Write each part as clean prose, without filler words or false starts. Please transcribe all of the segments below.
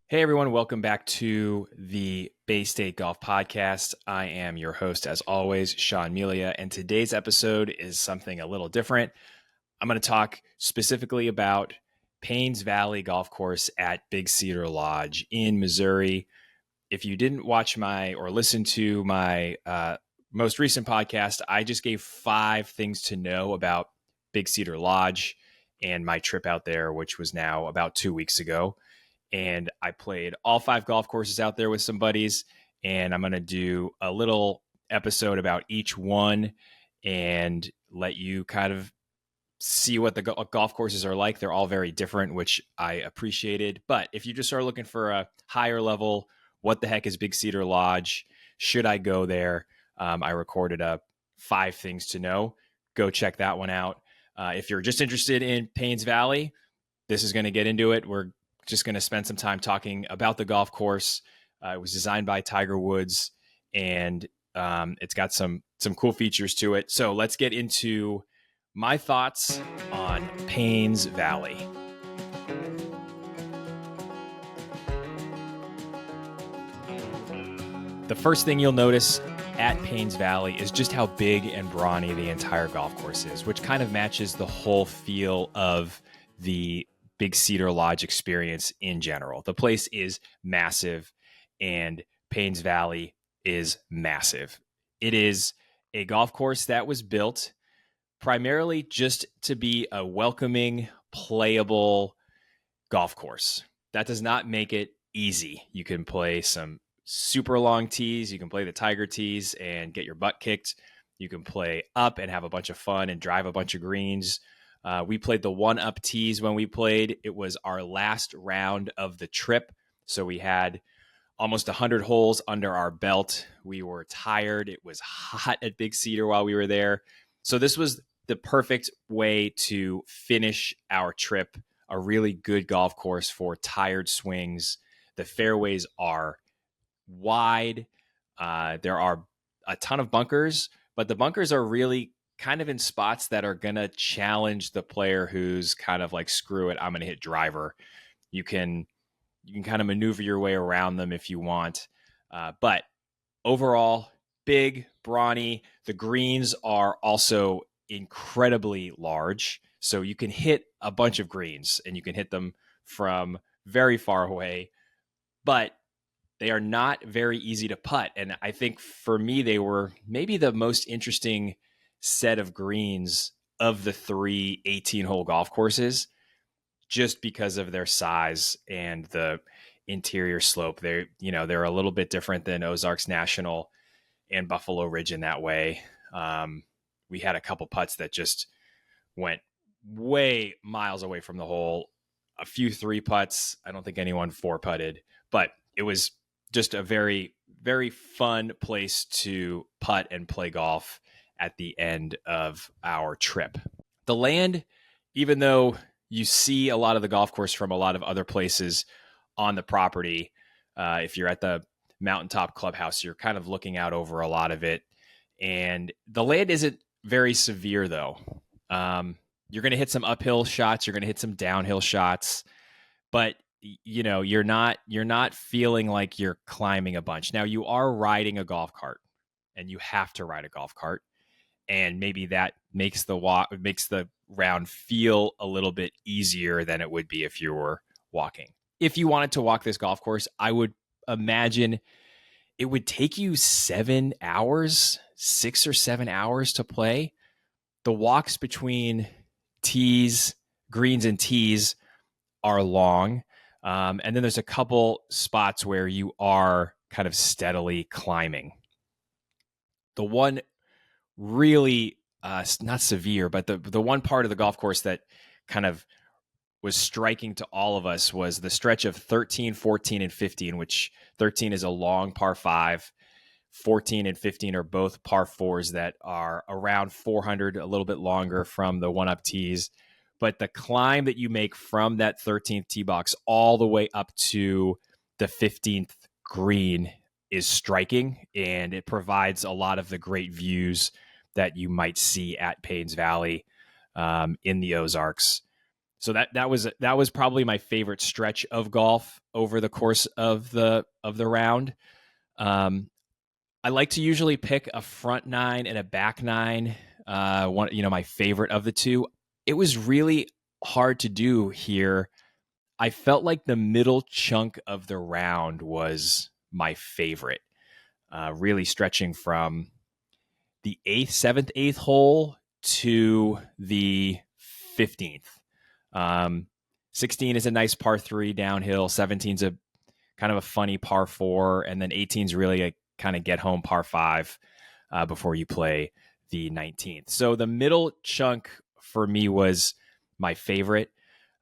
Hey everyone, welcome back to the Bay State Golf Podcast. I am your host, as always, Sean Melia, and today's episode is something a little different. I'm going to talk specifically about Payne's Valley Golf Course at Big Cedar Lodge in Missouri. If you didn't watch or listen to my most recent podcast, I just gave 5 things to know about Big Cedar Lodge and my trip out there, which was now about 2 weeks ago. And I played all 5 golf courses out there with some buddies. And I'm going to do a little episode about each one and let you kind of see what the golf courses are like. They're all very different, which I appreciated. But if you just are looking for a higher level, what the heck is Big Cedar Lodge? Should I go there? I recorded a 5 things to know. Go check that one out. If you're just interested in Payne's Valley, this is going to get into it. We're just going to spend some time talking about the golf course. It was designed by Tiger Woods, and it's got some cool features to it. So let's get into my thoughts on Payne's Valley. The first thing you'll notice at Payne's Valley is just how big and brawny the entire golf course is, which kind of matches the whole feel of the Big Cedar Lodge experience in general. The place is massive, and Payne's Valley is massive. It is a golf course that was built primarily just to be a welcoming, playable golf course. That does not make it easy. You can play some super long tees. You can play the Tiger tees and get your butt kicked. You can play up and have a bunch of fun and drive a bunch of greens. We played the 1-up tees when we played. It was our last round of the trip. So we had almost 100 holes under our belt. We were tired. It was hot at Big Cedar while we were there. So this was the perfect way to finish our trip. A really good golf course for tired swings. The fairways are wide. There are a ton of bunkers, but the bunkers are really kind of in spots that are going to challenge the player who's kind of like, screw it, I'm going to hit driver. You can kind of maneuver your way around them if you want. But overall, big, brawny. The greens are also incredibly large. So you can hit a bunch of greens and you can hit them from very far away, but they are not very easy to putt. And I think for me, they were maybe the most interesting set of greens of the 3 18-hole golf courses, just because of their size and the interior slope. They're a little bit different than Ozarks National and Buffalo Ridge in that way. We had a couple putts that just went way miles away from the hole. A few 3 putts. I don't think anyone 4 putted, but it was just a very, very fun place to putt and play golf at the end of our trip. The land, even though you see a lot of the golf course from a lot of other places on the property, if you're at the Mountaintop Clubhouse, you're kind of looking out over a lot of it. And the land isn't very severe, though. You're going to hit some uphill shots. You're going to hit some downhill shots. But you're not feeling like you're climbing a bunch. Now, you are riding a golf cart, and you have to ride a golf cart. And maybe that makes the round feel a little bit easier than it would be if you were walking. If you wanted to walk this golf course, I would imagine it would take you 7 hours, 6 or 7 hours to play. The walks between greens and tees are long. And then there's a couple spots where you are kind of steadily climbing. The one really not severe, but the one part of the golf course that kind of was striking to all of us was the stretch of 13, 14, and 15, which 13 is a long par 5. 14 and 15 are both par 4s that are around 400, a little bit longer from the 1-up tees. But the climb that you make from that 13th tee box all the way up to the 15th green is striking, and it provides a lot of the great views that you might see at Payne's Valley in the Ozarks. So that was probably my favorite stretch of golf over the course of the round. Um, I like to usually pick a front nine and a back nine. One, my favorite of the two. It was really hard to do here. I felt like the middle chunk of the round was my favorite, really stretching from the seventh, eighth hole to the 15th. Um, 16 is a nice par three downhill. 17 is a kind of a funny par four, and then 18 is really a kind of get home par five before you play the 19th. So the middle chunk for me was my favorite.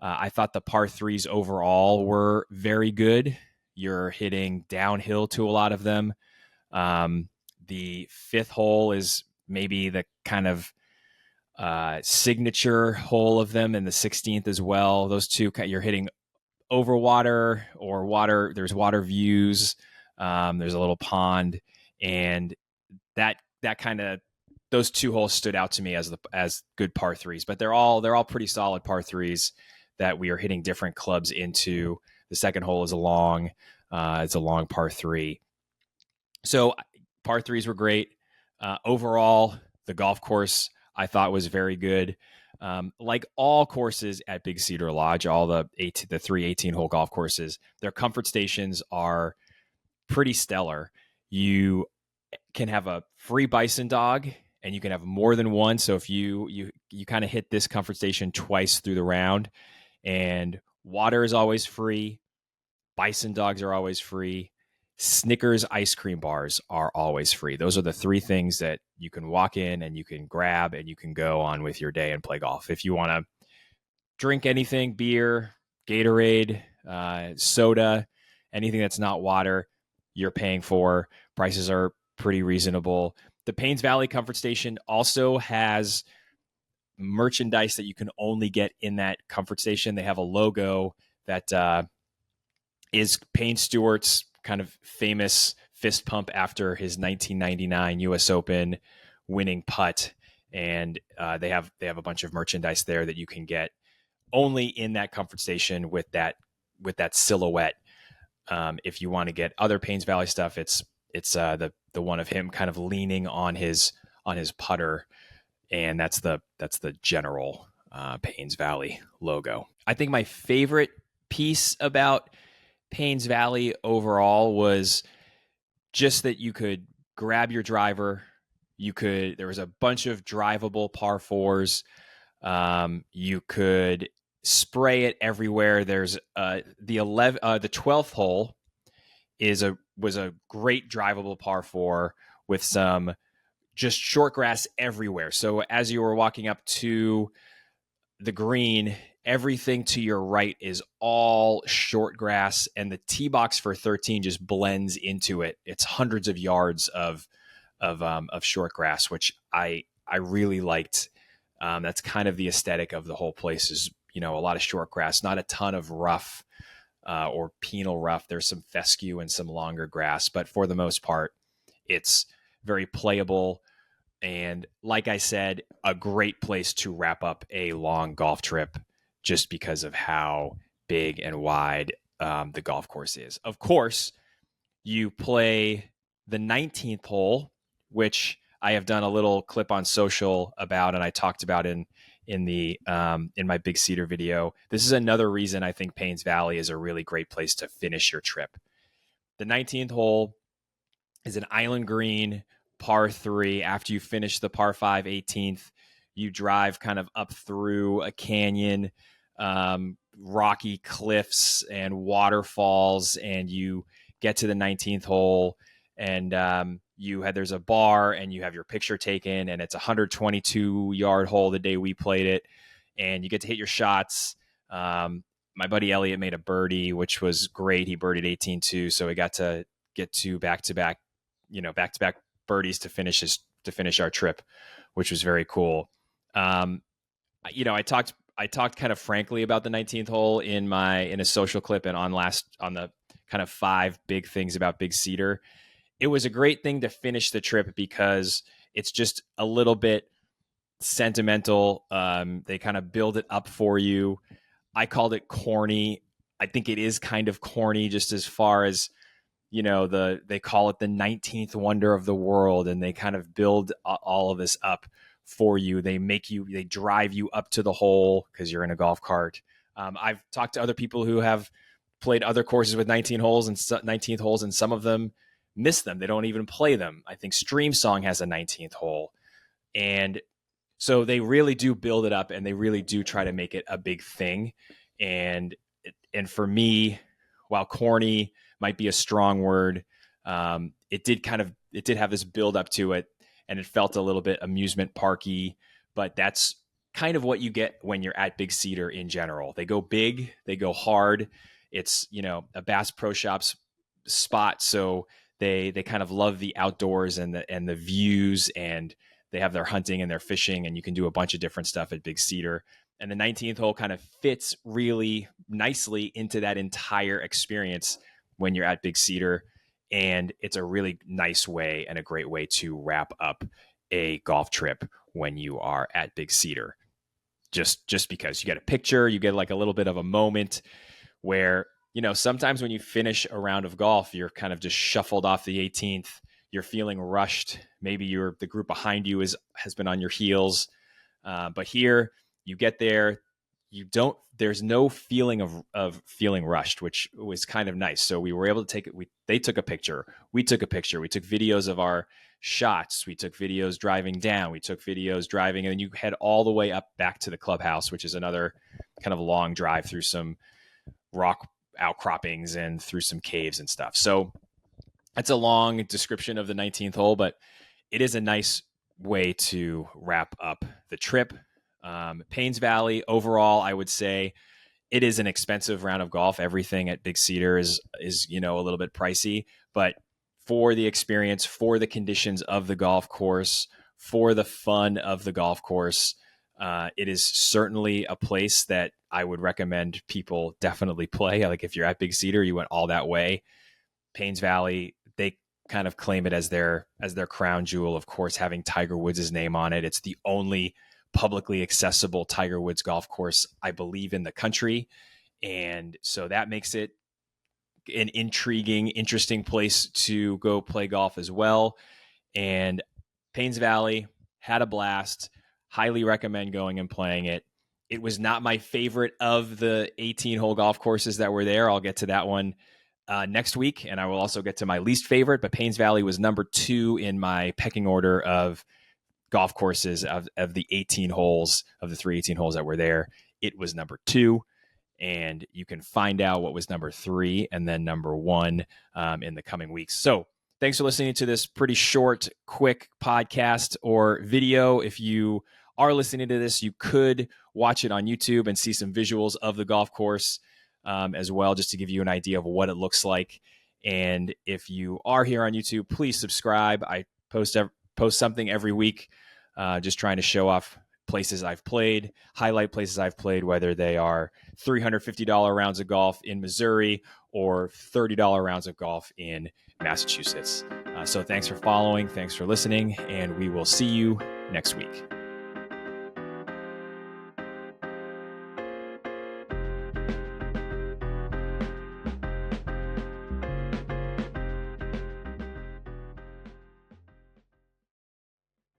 I thought the par threes overall were very good. You're hitting downhill to a lot of them. The fifth hole is maybe the kind of signature hole of them, and the 16th as well. Those two, you're hitting over water or water. There's water views. There's a little pond, and that kind of those two holes stood out to me as good par threes. But they're all pretty solid par threes that we are hitting different clubs into. The second hole is it's a long par three. So par threes were great. Overall, the golf course I thought was very good. Like all courses at Big Cedar Lodge, all the 3 18-hole golf courses, their comfort stations are pretty stellar. You can have a free bison dog, and you can have more than one. So if you kind of hit this comfort station twice through the round, and water is always free, bison dogs are always free, Snickers ice cream bars are always free. Those are the three things that you can walk in and you can grab and you can go on with your day and play golf. If you want to drink anything, beer, Gatorade, soda, anything that's not water, you're paying for. Prices are pretty reasonable. The Paynes Valley Comfort Station also has merchandise that you can only get in that comfort station. They have a logo that is Payne Stewart's kind of famous fist pump after his 1999 U.S. Open winning putt, and they have a bunch of merchandise there that you can get only in that comfort station with that silhouette. If you want to get other Paynes Valley stuff, it's the one of him kind of leaning on his putter, and that's the general Paynes Valley logo. I think my favorite piece about Paynes Valley overall was just that you could grab your driver. There was a bunch of drivable par fours. You could spray it everywhere. There's the 12th hole was a great drivable par four with some just short grass everywhere. So as you were walking up to the green, everything to your right is all short grass, and the tee box for 13 just blends into it. It's hundreds of yards of short grass, which I really liked. That's kind of the aesthetic of the whole place. Is a lot of short grass, not a ton of rough or penal rough. There's some fescue and some longer grass, but for the most part, it's very playable. And like I said, a great place to wrap up a long golf trip just because of how big and wide the golf course is. Of course, you play the 19th hole, which I have done a little clip on social about, and I talked about in my Big Cedar video. This is another reason I think Paynes Valley is a really great place to finish your trip. The 19th hole is an island green par three. After you finish the par five 18th, you drive kind of up through a canyon, rocky cliffs and waterfalls, and you get to the 19th hole, and there's a bar, and you have your picture taken, and it's a 122-yard hole the day we played it, and you get to hit your shots. My buddy Elliot made a birdie, which was great. He birdied 18 too, so we got to get to back-to-back birdies to finish our trip, which was very cool. I talked kind of frankly about the 19th hole in a social clip and on the kind of 5 big things about Big Cedar. It was a great thing to finish the trip because it's just a little bit sentimental. They kind of build it up for you. I called it corny. I think it is kind of corny, just as far as, they call it the 19th wonder of the world, and they kind of build all of this up for you. They drive you up to the hole because you're in a golf cart. I've talked to other people who have played other courses with 19 holes and 19th holes, and some of them miss them. They don't even play them. I think Stream Song has a 19th hole. And so they really do build it up, and they really do try to make it a big thing. And for me, while corny might be a strong word, it did have this build up to it, and it felt a little bit amusement parky. But that's kind of what you get when you're at Big Cedar in general. They go big, they go hard. It's a Bass Pro Shops spot, so they kind of love the outdoors and the views, and they have their hunting and their fishing, and you can do a bunch of different stuff at Big Cedar. And the 19th hole kind of fits really nicely into that entire experience when you're at Big Cedar. And it's a really nice way and a great way to wrap up a golf trip when you are at Big Cedar. Just because you get a picture, you get like a little bit of a moment where, sometimes when you finish a round of golf, you're kind of just shuffled off the 18th. You're feeling rushed. Maybe the group behind you has been on your heels. But here you get there, there's no feeling of feeling rushed, which was kind of nice. So we were able to they took a picture. We took a picture. We took videos of our shots. We took videos driving down. We took videos driving, and then you head all the way up back to the clubhouse, which is another kind of long drive through some rock outcroppings and through some caves and stuff. So that's a long description of the 19th hole, but it is a nice way to wrap up the trip. Paynes Valley, overall, I would say it is an expensive round of golf. Everything at Big Cedar is a little bit pricey, but for the experience, for the conditions of the golf course, for the fun of the golf course, it is certainly a place that I would recommend people definitely play. Like if you're at Big Cedar, you went all that way. Paynes Valley, they kind of claim it as their crown jewel, of course, having Tiger Woods' name on it. It's the only publicly accessible Tiger Woods golf course, I believe, in the country. And so that makes it an intriguing, interesting place to go play golf as well. And Paynes Valley, had a blast. Highly recommend going and playing it. It was not my favorite of the 18-hole golf courses that were there. I'll get to that one next week, and I will also get to my least favorite, but Paynes Valley was number 2 in my pecking order of golf courses of the 18 holes, of the 3 18 holes that were there. It was number 2, and you can find out what was number 3 and then number 1 in the coming weeks. So thanks for listening to this pretty short, quick podcast or video. If you are listening to this, you could watch it on YouTube and see some visuals of the golf course as well, just to give you an idea of what it looks like. And if you are here on YouTube, please subscribe. I post something every week, just trying to show off places I've played, highlight places I've played, whether they are $350 rounds of golf in Missouri or $30 rounds of golf in Massachusetts. So thanks for following. Thanks for listening. And we will see you next week.